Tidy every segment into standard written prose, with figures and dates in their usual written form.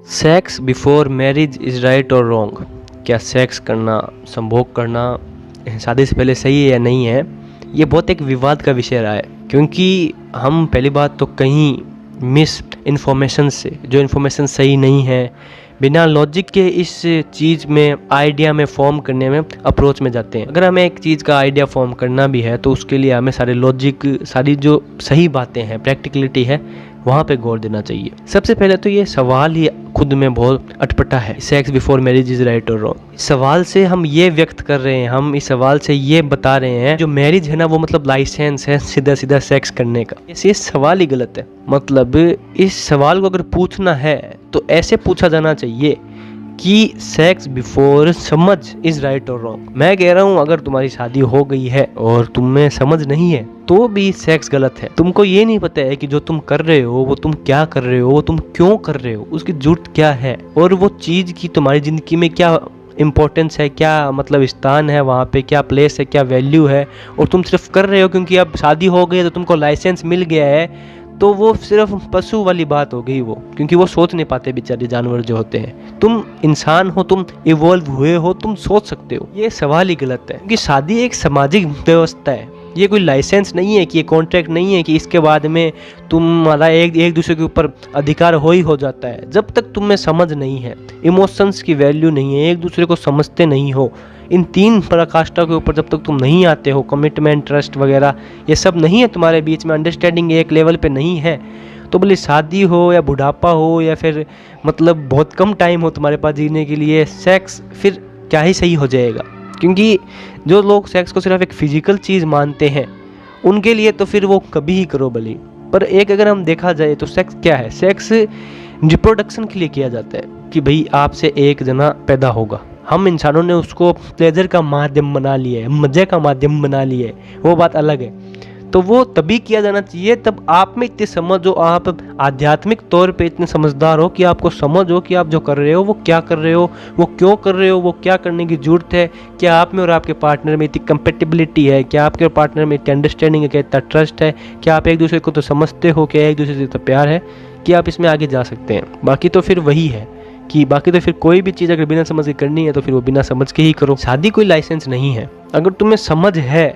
Sex before marriage is right और wrong? क्या sex करना, संभोग करना शादी से पहले सही है या नहीं है? ये बहुत एक विवाद का विषय रहा है, क्योंकि हम पहली बात तो कहीं मिस इन्फॉर्मेशन से, जो इन्फॉर्मेशन सही नहीं है, बिना लॉजिक के इस चीज़ में आइडिया में फॉर्म करने में अप्रोच में जाते हैं। अगर हमें एक चीज़ का आइडिया फॉर्म करना भी है तो उसके लिए हमें सारे लॉजिक, सारी जो सही बातें हैं, प्रैक्टिकलिटी है, वहाँ पे गौर देना चाहिए। सबसे पहले तो ये सवाल ही खुद में बहुत अटपटा है, sex before marriage is right और रॉन्ग। सवाल से हम ये व्यक्त कर रहे हैं, हम इस सवाल से ये बता रहे हैं जो मैरिज है ना वो मतलब लाइसेंस है सीधा सीधा सेक्स करने का। ये सवाल ही गलत है। मतलब इस सवाल को अगर पूछना है तो ऐसे पूछा जाना चाहिए कि सेक्स बिफोर समझ इज राइट और रॉन्ग। मैं कह रहा हूँ अगर तुम्हारी शादी हो गई है और तुम्हें समझ नहीं है तो भी सेक्स गलत है। तुमको ये नहीं पता है कि जो तुम कर रहे हो वो तुम क्या कर रहे हो, वो तुम क्यों कर रहे हो, उसकी जरूरत क्या है और वो चीज़ की तुम्हारी ज़िंदगी में क्या इम्पोर्टेंस है, क्या मतलब स्थान है वहाँ पे, क्या प्लेस है, क्या वैल्यू है। और तुम सिर्फ कर रहे हो क्योंकि अब शादी हो गई है तो तुमको लाइसेंस मिल गया है, तो वो सिर्फ पशु वाली बात हो गई वो, क्योंकि वो सोच नहीं पाते बेचारे जानवर जो होते हैं। तुम इंसान हो, तुम इवॉल्व हुए हो, तुम सोच सकते हो। ये सवाल ही गलत है, क्योंकि शादी एक सामाजिक व्यवस्था है। ये कोई लाइसेंस नहीं है कि ये कॉन्ट्रैक्ट नहीं है कि इसके बाद में तुम्हारा एक दूसरे के ऊपर अधिकार हो जाता है। जब तक तुम्हें समझ नहीं है, इमोशंस की वैल्यू नहीं है, एक दूसरे को समझते नहीं हो, इन तीन पराकाष्ठा के ऊपर जब तक तुम नहीं आते हो, कमिटमेंट, ट्रस्ट वगैरह ये सब नहीं है तुम्हारे बीच में, अंडरस्टैंडिंग एक लेवल पे नहीं है, तो भले शादी हो या बुढ़ापा हो या फिर मतलब बहुत कम टाइम हो तुम्हारे पास जीने के लिए, सेक्स फिर क्या ही सही हो जाएगा। क्योंकि जो लोग सेक्स को सिर्फ एक फिजिकल चीज़ मानते हैं उनके लिए तो फिर वो कभी ही करो भले। पर एक अगर हम देखा जाए तो सेक्स क्या है? सेक्स रिप्रोडक्शन के लिए किया जाता है कि भाई आपसे एक जना पैदा होगा। हम इंसानों ने उसको प्लेजर का माध्यम बना लिया है, मजे का माध्यम बना लिया है, वो बात अलग है। तो वो तभी किया जाना चाहिए तब आप में इतनी समझ हो, आप आध्यात्मिक तौर पे इतने समझदार हो कि आपको समझ हो कि आप जो कर रहे हो वो क्या कर रहे हो, वो क्यों कर रहे हो, वो क्या करने की जरूरत है, क्या आप में और आपके पार्टनर में इतनी कंपेटिबिलिटी है, क्या आपके पार्टनर में इतनी अंडरस्टैंडिंग है, क्या इतना ट्रस्ट है, क्या आप एक दूसरे को तो समझते हो, क्या एक दूसरे से इतना प्यार है कि आप इसमें आगे जा सकते हैं। बाकी तो फिर वही है कि बाकी तो फिर कोई भी चीज़ अगर बिना समझ के करनी है तो फिर वो बिना समझ के ही करो। शादी कोई लाइसेंस नहीं है। अगर तुम्हें समझ है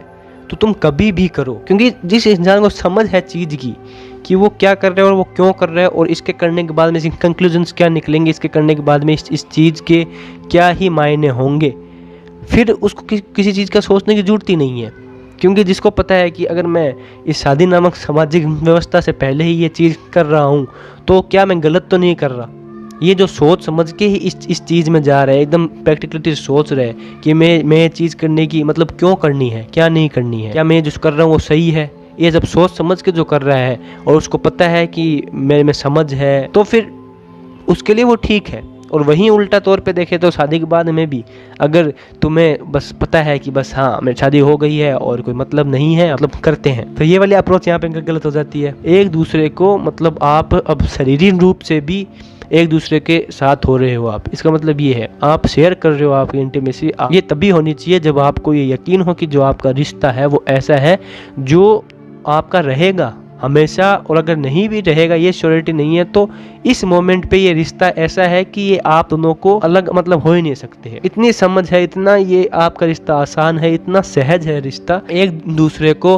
तो तुम कभी भी करो, क्योंकि जिस इंसान को समझ है चीज़ की कि वो क्या कर रहा है और वो क्यों कर रहा है और इसके करने के बाद में इसके कंक्लूजन्स क्या निकलेंगे, इसके करने के बाद में इस चीज़ के क्या ही मायने होंगे, फिर उसको किसी चीज़ का सोचने की जरूरत ही नहीं है। क्योंकि जिसको पता है कि अगर मैं इस शादी नामक सामाजिक व्यवस्था से पहले ही ये चीज़ कर रहा हूँ तो क्या मैं गलत तो नहीं कर रहा। ये जो सोच समझ के ही इस चीज़ में जा रहा है, एकदम प्रैक्टिकलिटी से सोच रहे हैं कि मैं ये चीज़ करने की मतलब क्यों करनी है, क्या नहीं करनी है, क्या मैं जो कर रहा हूँ वो सही है। ये जब सोच समझ के जो कर रहा है और उसको पता है कि मेरे में समझ है तो फिर उसके लिए वो ठीक है। और वहीं उल्टा तौर पे देखें तो शादी के बाद में भी अगर तुम्हें बस पता है कि बस हाँ मेरी शादी हो गई है और कोई मतलब नहीं है, मतलब करते हैं, तो ये वाली अप्रोच यहाँ पे गलत हो जाती है। एक दूसरे को मतलब आप अब शारीरिक रूप से भी एक दूसरे के साथ हो रहे हो आप, इसका मतलब ये है आप शेयर कर रहे हो आपकी इंटीमेसी। ये तभी होनी चाहिए जब आपको ये यकीन हो कि जो आपका रिश्ता है वो ऐसा है जो आपका रहेगा हमेशा, और अगर नहीं भी रहेगा, ये श्योरिटी नहीं है, तो इस मोमेंट पे ये रिश्ता ऐसा है कि ये आप दोनों को अलग मतलब हो ही नहीं सकते हैं। इतनी समझ है, इतना ये आपका रिश्ता आसान है, इतना सहज है रिश्ता, एक दूसरे को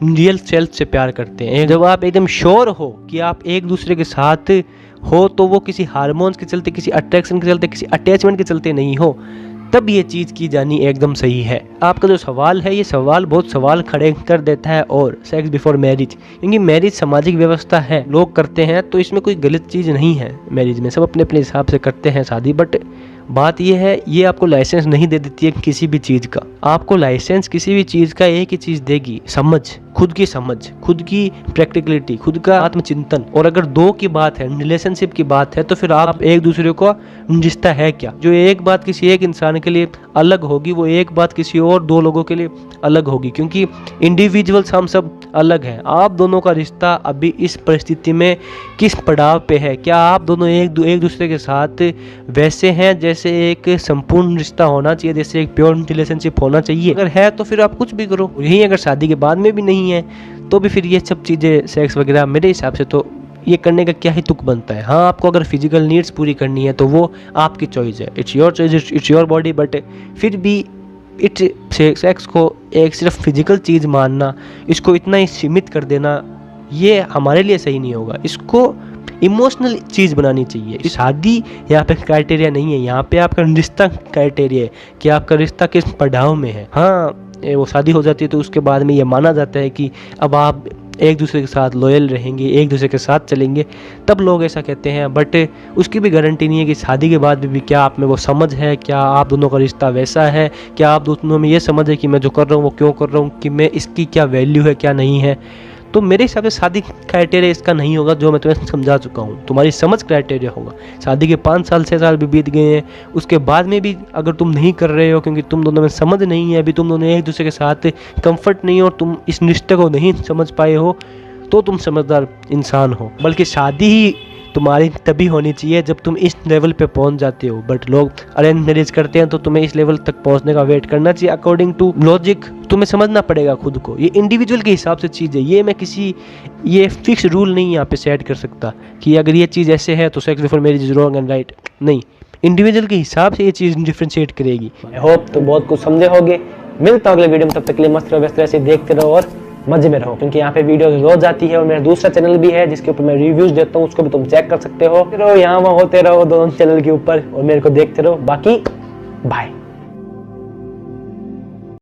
रियल सेल्फ से प्यार करते हैं। जब आप एकदम श्योर हो कि आप एक दूसरे के साथ हो तो वो किसी हार्मोन्स के चलते, किसी अट्रैक्शन के चलते, किसी अटैचमेंट के चलते नहीं हो, तब ये चीज़ की जानी एकदम सही है। आपका जो सवाल है ये सवाल बहुत सवाल खड़े कर देता है। और सेक्स बिफोर मैरिज, क्योंकि मैरिज सामाजिक व्यवस्था है, लोग करते हैं तो इसमें कोई गलत चीज़ नहीं है। मैरिज में सब अपने अपने हिसाब से करते हैं शादी, बट बात ये है ये आपको लाइसेंस नहीं दे देती है किसी भी चीज़ का। आपको लाइसेंस किसी भी चीज़ का एक ही चीज़ देगी, समझ, खुद की समझ, खुद की प्रैक्टिकलिटी, खुद का आत्मचिंतन। और अगर दो की बात है, रिलेशनशिप की बात है, तो फिर आप एक दूसरे को रिश्ता है क्या। जो एक बात किसी एक इंसान के लिए अलग होगी वो एक बात किसी और दो लोगों के लिए अलग होगी, क्योंकि इंडिविजुअल्स हम सब अलग हैं। आप दोनों का रिश्ता अभी इस परिस्थिति में किस पड़ाव पे है, क्या आप दोनों एक दूसरे के साथ वैसे हैं जैसे एक संपूर्ण रिश्ता होना चाहिए, जैसे एक प्योर रिलेशनशिप होना चाहिए। अगर है तो फिर आप कुछ भी करो। यही अगर शादी के बाद में भी नहीं है तो भी फिर ये सब चीज़ें सेक्स वगैरह मेरे हिसाब से तो ये करने का क्या ही तुक बनता है। हाँ, आपको अगर फिजिकल नीड्स पूरी करनी है तो वो आपकी चॉइस है, it's your choice, it's your body, but फिर भी सेक्स को एक सिर्फ फिजिकल चीज़ मानना, इसको इतना ही सीमित कर देना, ये हमारे लिए सही नहीं होगा। इसको इमोशनल चीज़ बनानी चाहिए। शादी यहाँ पे क्राइटेरिया नहीं है, यहाँ पे आपका रिश्ता क्राइटेरिया है कि आपका रिश्ता किस पड़ाव में है। हाँ, वो शादी हो जाती है तो उसके बाद में ये माना जाता है कि अब आप एक दूसरे के साथ लॉयल रहेंगे, एक दूसरे के साथ चलेंगे, तब लोग ऐसा कहते हैं। बट उसकी भी गारंटी नहीं है कि शादी के बाद भी क्या आप में वो समझ है, क्या आप दोनों का रिश्ता वैसा है, क्या आप दोनों में ये समझ है कि मैं जो कर रहा हूँ वो क्यों कर रहा हूँ, कि मैं इसकी क्या वैल्यू है क्या नहीं है। तो मेरे हिसाब से शादी क्राइटेरिया इसका नहीं होगा, जो मैं तुम्हें समझा चुका हूँ। तुम्हारी समझ क्राइटेरिया होगा। शादी के 5 साल 6 साल भी बीत गए हैं, उसके बाद में भी अगर तुम नहीं कर रहे हो क्योंकि तुम दोनों में समझ नहीं है, अभी तुम दोनों एक दूसरे के साथ कंफर्ट नहीं हो, तुम इस रिश्ते को नहीं समझ पाए हो, तो तुम समझदार इंसान हो। बल्कि शादी ही तुम्हारी तभी होनी चाहिए जब तुम इस लेवल पे पहुंच जाते हो। बट लोग अरेंज मैरिज करते हैं तो तुम्हें इस लेवल तक पहुंचने का वेट करना चाहिए। अकॉर्डिंग टू लॉजिक तुम्हें समझना पड़ेगा खुद को। ये इंडिविजुअल के हिसाब से चीज़ है, ये मैं किसी ये फिक्स रूल नहीं यहाँ पे सेट कर सकता कि अगर ये चीज़ ऐसे है तो sex before marriage is wrong and right. नहीं, इंडिविजुअल के हिसाब से ये चीज़ डिफ्रेंशिएट करेगी। आई होप तो बहुत कुछ समझे होगे। मिलता हूँ अगले वीडियो में, तब तक के लिए मस्त रहो, व्यस्त ऐसे देखते रहो और मजे में रहो, क्योंकि यहाँ पे वीडियो रोज आती है। और मेरा दूसरा चैनल भी है जिसके ऊपर मैं रिव्यूज देता हूँ, उसको भी तुम चेक कर सकते हो। यहाँ वहाँ होते रहो दोनों चैनल के ऊपर और मेरे को देखते रहो। बाकी बाय।